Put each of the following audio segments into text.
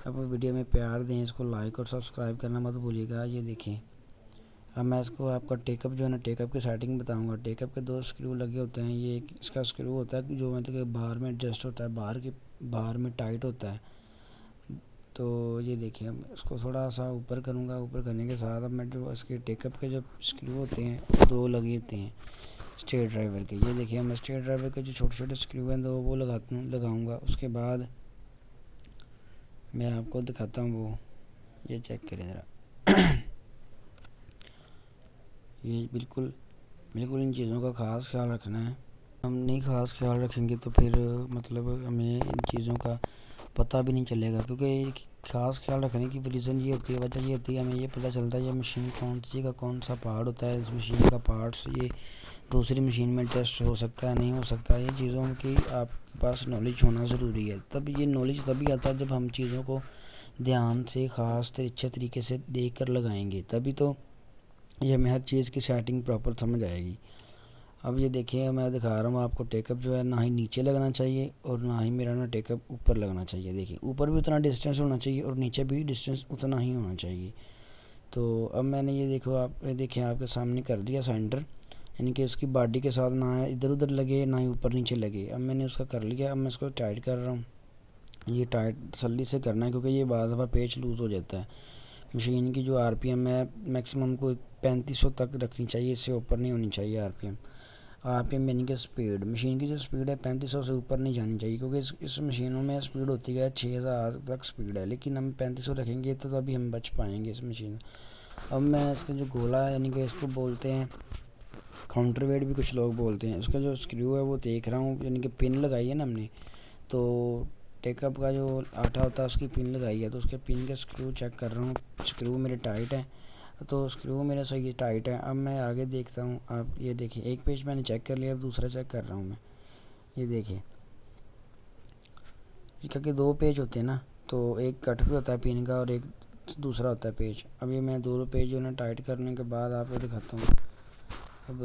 اب ویڈیو میں پیار دیں، اس کو لائک اور سبسکرائب کرنا مت بھولیے گا۔ یہ دیکھیں اب میں اس کو آپ کا ٹیک اپ جو ہے نا، ٹیک اپ کی سیٹنگ بتاؤں گا۔ ٹیک اپ کے 2 اسکرو لگے ہوتے ہیں، یہ ایک اس کا اسکرو ہوتا ہے جو مطلب کہ باہر میں ایڈجسٹ ہوتا ہے، باہر میں ٹائٹ ہوتا ہے۔ تو یہ دیکھیں اب اس کو تھوڑا سا اوپر کروں گا، اوپر کرنے کے ساتھ اب میں جو اس کے ٹیک اپ کے جو اسکرو ہوتے ہیں 2 لگے ہوتے ہیں اسٹیٹ ڈرائیور کے۔ یہ دیکھیں میں اسٹیٹ ڈرائیور کے جو چھوٹے چھوٹے اسکرو ہیں وہ لگاؤں گا۔ اس کے بعد میں آپ کو دکھاتا ہوں وہ، یہ چیک کریں ذرا۔ یہ بالکل ان چیزوں کا خاص خیال رکھنا ہے۔ ہم نہیں خاص خیال رکھیں گے تو پھر مطلب ہمیں ان چیزوں کا پتہ بھی نہیں چلے گا، کیونکہ خاص خیال رکھنے کی ریزن یہ ہوتی ہے، وجہ یہ ہوتی ہے ہمیں یہ پتہ چلتا ہے یہ مشین کون سی کا کون سا پارٹ ہوتا ہے، اس مشین کا پارٹس یہ دوسری مشین میں ٹیسٹ ہو سکتا ہے نہیں ہو سکتا۔ یہ چیزوں کی آپ کے پاس نالج ہونا ضروری ہے، تب یہ نالج تبھی آتا ہے جب ہم چیزوں کو دھیان سے خاص اچھے طریقے سے دیکھ کر لگائیں گے، تبھی تو یہ ہمیں ہر چیز کی سیٹنگ پراپر سمجھ آئے گی۔ اب یہ دیکھیں میں دکھا رہا ہوں آپ کو، ٹیک اپ جو ہے نہ ہی نیچے لگنا چاہیے اور نہ ہی میرا ٹیک اپ اوپر لگنا چاہیے۔ دیکھیں اوپر بھی اتنا ڈسٹینس ہونا چاہیے اور نیچے بھی ڈسٹینس اتنا ہی ہونا چاہیے۔ تو اب میں نے یہ دیکھیں آپ کے سامنے کر دیا سینٹر، یعنی کہ اس کی باڈی کے ساتھ نہ ادھر ادھر لگے نہ ہی اوپر نیچے لگے۔ اب میں نے اس کا کر لیا، اب میں اس کو ٹائٹ کر رہا ہوں۔ یہ ٹائٹ تسلی سے کرنا ہے کیونکہ یہ بعض دفعہ پیچ لوز ہو جاتا ہے۔ مشین کی جو آر پی ایم ہے میکسیمم کو 3500 تک رکھنی چاہیے، اس سے اوپر نہیں ہونی چاہیے آر پی ایم یعنی کہ سپیڈ۔ مشین کی جو سپیڈ ہے 3500 سے اوپر نہیں جانی چاہیے، کیونکہ اس مشینوں میں سپیڈ ہوتی ہے 6000 تک سپیڈ ہے، لیکن ہم 3500 رکھیں گے تو تبھی ہم بچ پائیں گے اس مشین۔ اب میں اس کا جو گولا ہے یعنی کہ اس کو بولتے ہیں کاؤنٹر ویٹ بھی کچھ لوگ بولتے ہیں، اس کا جو اسکرو ہے وہ دیکھ رہا ہوں، یعنی کہ پن لگائی ہے نا ہم نے، تو ٹیک اپ کا جو آٹا ہوتا ہے اس کی پن لگائی ہے، تو اس کے پن کے اسکرو چیک کر رہا ہوں۔ اسکرو میرے ٹائٹ ہیں، تو اسکرو میرا صحیح ٹائٹ ہے۔ اب میں آگے دیکھتا ہوں، آپ یہ دیکھیں ایک پیج میں نے چیک کر لیا، اب دوسرا چیک کر رہا ہوں میں۔ یہ دیکھیں کیونکہ 2 پیج ہوتے ہیں نا، تو ایک کٹ بھی ہوتا ہے پن کا اور ایک دوسرا ہوتا ہے پیج۔ اب یہ میں 2 پیج جو نا ٹائٹ کرنے کے بعد آپ کو دکھاتا ہوں۔ اب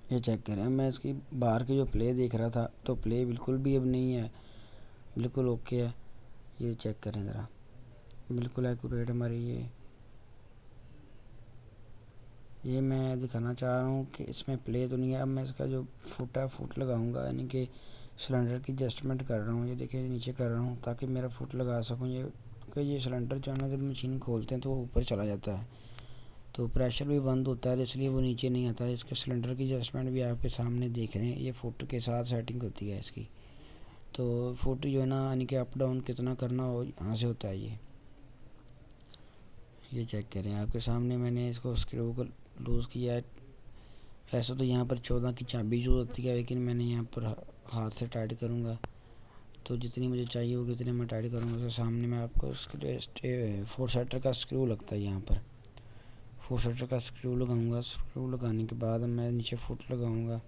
یہ چیک کریں، میں اس کی باہر کی جو پلے دیکھ رہا تھا تو پلے بالکل بھی اب نہیں ہے، بالکل اوکے ہے۔ یہ چیک کریں ذرا، بالکل ایکوریٹ ہماری یہ میں دکھانا چاہ رہا ہوں کہ اس میں پلے تو نہیں ہے۔ اب میں اس کا جو فٹ ہے فٹ لگاؤں گا، یعنی کہ سلنڈر کی ایڈجسٹمنٹ کر رہا ہوں۔ یہ دیکھیں نیچے کر رہا ہوں تاکہ میرا فٹ لگا سکوں، کیونکہ یہ سلنڈر جو ہے نا جب مشین کھولتے ہیں تو وہ اوپر چلا جاتا ہے، تو پریشر بھی بند ہوتا ہے، اس لیے وہ نیچے نہیں آتا ہے۔ اس کے سلنڈر کی ایڈجسٹمنٹ بھی آپ کے سامنے دیکھ رہے ہیں، یہ فٹ کے ساتھ سیٹنگ ہوتی ہے اس کی، تو فٹ جو ہے نا یعنی کہ اپ ڈاؤن کتنا کرنا ہو یہاں سے ہوتا ہے۔ یہ چیک کریں آپ کے سامنے، میں نے اس کو اسکرو کو لوز کیا ہے۔ ایسا تو یہاں پر 14 کی چابی یوز ہوتی ہے، لیکن میں نے یہاں پر ہاتھ سے ٹائٹ کروں گا، تو جتنی مجھے چاہیے ہوگی اتنے میں ٹائٹ کروں گا۔ اس کے سامنے میں آپ کو 4 سیٹر کا اسکرو لگتا ہے، یہاں پر 4 سیٹر کا اسکرو لگاؤں گا۔ اسکرو لگانے کے بعد میں نیچے فٹ لگاؤں گا۔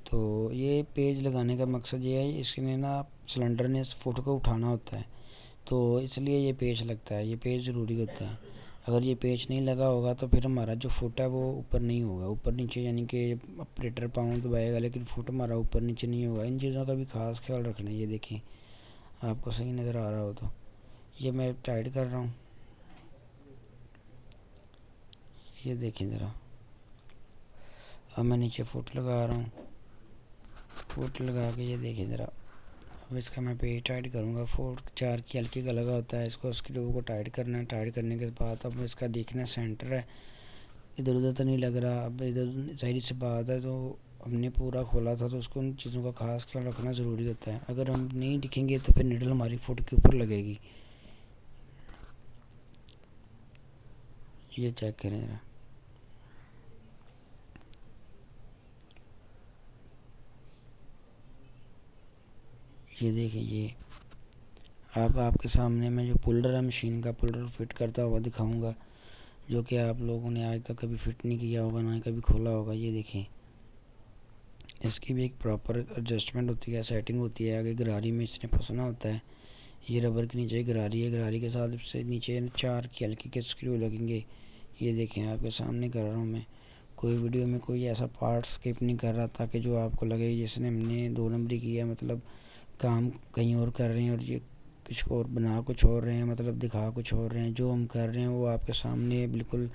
تو یہ پیج لگانے کا مقصد یہ ہے، اس نے نا سلنڈر نے اس فٹ کو اٹھانا ہوتا ہے، تو اس لیے یہ پیج لگتا ہے، یہ پیج ضروری ہوتا ہے۔ اگر یہ پیج نہیں لگا ہوگا تو پھر ہمارا جو فٹ ہے وہ اوپر نہیں ہوگا، اوپر نیچے یعنی کہ آپریٹر پاؤں دبائے گا لیکن فٹ ہمارا اوپر نیچے نہیں ہوگا۔ ان چیزوں کا بھی خاص خیال رکھنا ہے۔ یہ دیکھیں آپ کو صحیح نظر آ رہا ہو تو یہ میں ٹائٹ کر رہا ہوں، یہ دیکھیں ذرا۔ اب میں نیچے فٹ لگا رہا ہوں، فٹ لگا کے یہ دیکھیں ذرا۔ اب اس کا میں پیج ٹائٹ کروں گا، 4 کی ہلکی کا لگا ہوتا ہے، اس کو اسکرو کو ٹائٹ کرنا ہے۔ ٹائٹ کرنے کے بعد اب اس کا دیکھنا سینٹر ہے، ادھر ادھر تو نہیں لگ رہا۔ اب ادھر ظاہر سی بات ہے، تو ہم نے پورا کھولا تھا تو اس کو ان چیزوں کا خاص خیال رکھنا ضروری ہوتا ہے۔ اگر ہم نہیں دکھیں گے تو پھر نیڈل ہماری فٹ کے اوپر لگے گی۔ یہ چیک کریں ذرا، یہ دیکھیں۔ یہ آپ کے سامنے میں جو پولڈر ہے مشین کا پولڈر فٹ کرتا ہوا دکھاؤں گا، جو کہ آپ لوگوں نے آج تک کبھی فٹ نہیں کیا ہوگا، نہ ہی کبھی کھولا ہوگا۔ یہ دیکھیں اس کی بھی ایک پراپر ایڈجسٹمنٹ ہوتی ہے، سیٹنگ ہوتی ہے۔ آگے گراری میں اس نے پھنسنا ہوتا ہے، یہ ربر کے نیچے گراری ہے، گراری کے ساتھ اس سے نیچے 4 کی ہلکی کے اسکرو لگیں گے۔ یہ دیکھیں آپ کے سامنے کر رہا ہوں میں، کوئی ویڈیو میں کوئی ایسا پارٹ اسکپ نہیں کر رہا تاکہ جو آپ کو لگے جس نے ہم نے 2 نمبری کیا ہے، مطلب کام کہیں اور کر رہے ہیں اور یہ کچھ اور بنا کچھ اور رہے ہیں، مطلب دکھا کچھ اور رہے ہیں. جو ہم کر رہے ہیں وہ آپ کے سامنے بالکل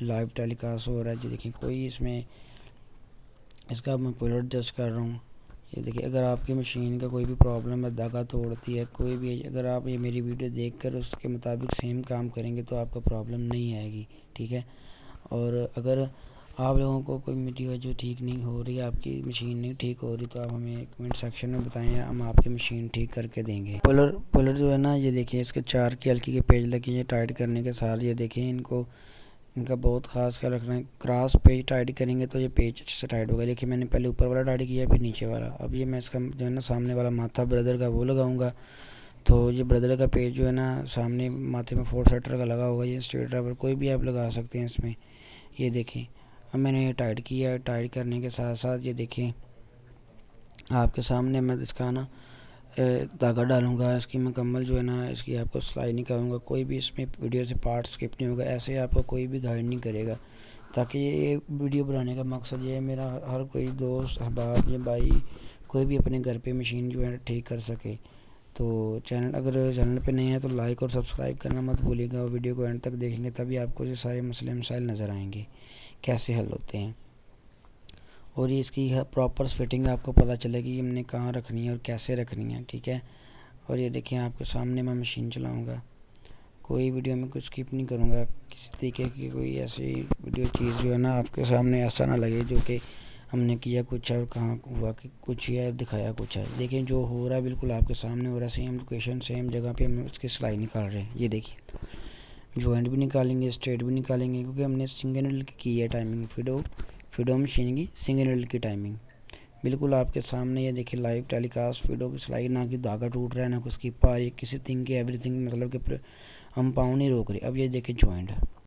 لائیو ٹیلی کاسٹ ہو رہا ہے. جی دیکھیں کوئی اس میں اس کا میں پولر ایڈجسٹ کر رہا ہوں. یہ دیکھیں اگر آپ کی مشین کا کوئی بھی پرابلم ہے، دھاگا توڑتی ہے، کوئی بھی، اگر آپ یہ میری ویڈیو دیکھ کر اس کے مطابق سیم کام کریں گے تو آپ کا پرابلم نہیں آئے گی. ٹھیک ہے. اور اگر آپ لوگوں کو کوئی ویڈیو جو ٹھیک نہیں ہو رہی، آپ کی مشین نہیں ٹھیک ہو رہی، تو آپ ہمیں کمنٹ سیکشن میں بتائیں، ہم آپ کی مشین ٹھیک کر کے دیں گے. پولر جو ہے نا، یہ دیکھیں اس کے 4 کی ہلکی کے پیج لگے ہیں ٹائٹ کرنے کے ساتھ. یہ دیکھیں ان کا بہت خاص خیال رکھنا ہے. کراس پیج ٹائٹ کریں گے تو یہ پیج اچھے سے ٹائٹ ہوگا. دیکھیں میں نے پہلے اوپر والا ٹائٹ کیا پھر نیچے والا. اب یہ میں اس کا جو ہے نا سامنے والا ماتھا بردر کا وہ لگاؤں گا. تو یہ بردر کا پیج جو ہے نا سامنے ماتھے میں 4 سیٹر کا لگا ہوگا. یہ اسٹریٹ ڈرائیور کوئی بھی آپ لگا سکتے ہیں اس میں. یہ دیکھیں اب میں نے یہ ٹائٹ کیا ہے. ٹائٹ کرنے کے ساتھ ساتھ یہ دیکھیں آپ کے سامنے میں اس کا نا دھاگا ڈالوں گا. اس کی مکمل جو ہے نا اس کی آپ کو سلائی نکالوں گا. کوئی بھی اس میں ویڈیو سے پارٹ اسکپ نہیں ہوگا. ایسے آپ کو کوئی بھی گائیڈ نہیں کرے گا. تاکہ یہ ویڈیو بنانے کا مقصد یہ ہے میرا ہر کوئی دوست احباب یا بھائی کوئی بھی اپنے گھر پہ مشین جو ہے ٹھیک کر سکے. تو اگر چینل پہ نہیں ہے تو لائک اور سبسکرائب کرنا مت بھولیے گا. اور ویڈیو کو اینڈ تک دیکھیں گے تبھی آپ کو یہ سارے مسائل نظر آئیں گے کیسے حل ہوتے ہیں. اور یہ اس کی پراپر فٹنگ آپ کو پتہ چلے گی ہم نے کہاں رکھنی ہے اور کیسے رکھنی ہے. ٹھیک ہے. اور یہ دیکھیں آپ کے سامنے میں مشین چلاؤں گا. کوئی ویڈیو میں کچھ اسکپ نہیں کروں گا. کسی طریقے کی کوئی ایسی ویڈیو چیز جو ہے نا آپ کے سامنے ایسا نہ لگے جو کہ ہم نے کیا کچھ ہے اور کہاں ہوا کہ کچھ ہے دکھایا کچھ ہے. دیکھیں جو ہو رہا ہے بالکل آپ کے سامنے ہو رہا ہے. سیم لوکیشن سیم جگہ پہ ہم اس کی سلائی نکال رہے ہیں. یہ دیکھیں جوائنٹ بھی نکالیں گے، اسٹریٹ بھی نکالیں گے، کیونکہ ہم نے سنگل نیڈل کی ہے ٹائمنگ. فیڈو مشین کی سنگل نیڈل کی ٹائمنگ بالکل آپ کے سامنے. یہ دیکھیں لائیو ٹیلی کاسٹ فیڈو کی سلائی. نہ کہ دھاگا ٹوٹ رہا ہے، نہ کوئی اسکپ آ رہی ہے، کسی تھنگ کی ایوری تھنگ مطلب کہ ہم پاؤں نہیں روک رہے. اب یہ دیکھیں جوائنٹ